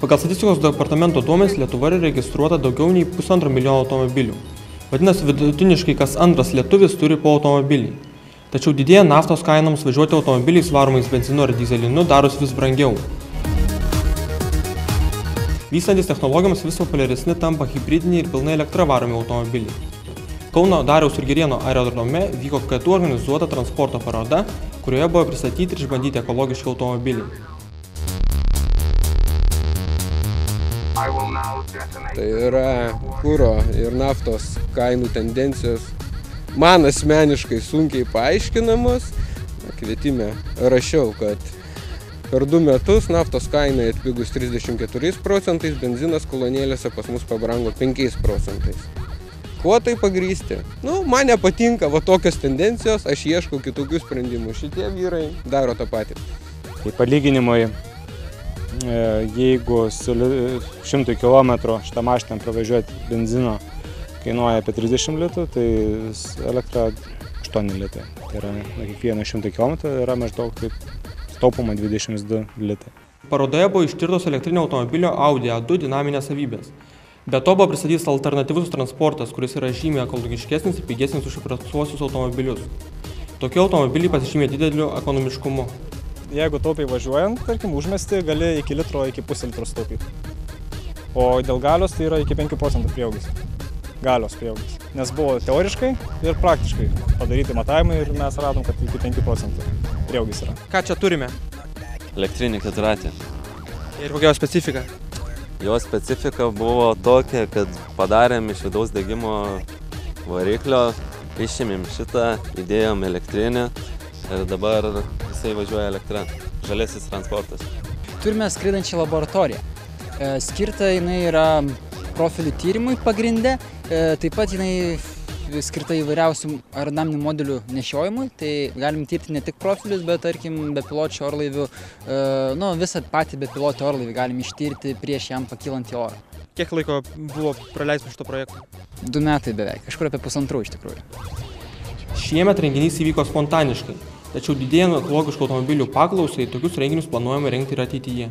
Pagal statistikos departamento duomenis Lietuvoje registruota daugiau nei 1,5 milijono automobilių. Vadinasi, vidutiniškai kas antras lietuvis turi po automobilį. Tačiau didėja naftos kainoms važiuoti automobiliais varomais benzinu ar dyzelinu darosi vis brangiau. Vystantis technologijoms vis populiaresni tampa hibridiniai ir pilnai elektra varomi automobiliai. Kauno Dariaus ir Girėno aerodrome vyko KTU organizuota transporto paroda, kurioje buvo pristatyti ir išbandyti ekologiški automobiliai. Tai yra kuro ir naftos kainų tendencijos man asmeniškai sunkiai paaiškinamos. Kvietime rašiau, kad per 2 metus naftos kaina atpigus 34%, benzinas kolonėlėse pas mus pabrango 5%. Kuo tai pagrįsti? Man nepatinka tokios tendencijos, aš ieškau kitokių sprendimų. Šitie vyrai daro tą patį. Tai palyginimui, jeigu 100 km šitą mašiną pravažiuoti benzino kainuoja apie 30 litrų, tai elektra 8 litrai. Tai yra kiekvieną 100 km yra maždaug taip taupoma 22 litrai. Parodoje buvo ištirtos elektrinio automobilio Audi A2 dinaminės savybės. Be to buvo pristatytas alternatyvus transportas, kuris yra žymiai ekologiškesnis ir pigesnis už įprastuosius automobilius. Tokie automobiliai pasižymė dideliu ekonomiškumu. Jeigu taupiai važiuojant, tarkim, užmesti gali iki litro, iki pusę litro sutaupyti. O dėl galios tai yra iki 5% prieaugis. Galios prieaugis. Nes buvo teoriškai ir praktiškai padaryti matavimai ir mes radom, kad iki 5% prieaugis yra. Ką čia turime? Elektrinį keturratį. Ir kokia specifika? Jo specifika buvo tokia, kad padarėm iš vidaus degimo variklio, išėmėm šitą, įdėjom elektrinį ir dabar jisai važiuoja elektra. Žalėsis transportas. Turime skraidančią laboratoriją. Skirta jinai yra profilių tyrimui pagrinde, taip pat jinai skirta įvairiausių aerodinaminių modelių nešiojimui, tai galim tirti ne tik profilius, bet tarkim bepiločių orlaivių, visą patį bepilotį orlaivį galim ištirti prieš jam pakylant į orą. Kiek laiko buvo praleista šito projekto? 2 metai beveik, kažkur apie 1,5 iš tikrųjų. Šiemet renginys įvyko spontaniškai, tačiau didėjant ekologiškų automobilių paklausai, tokius renginius planuojama rengti ir ateityje.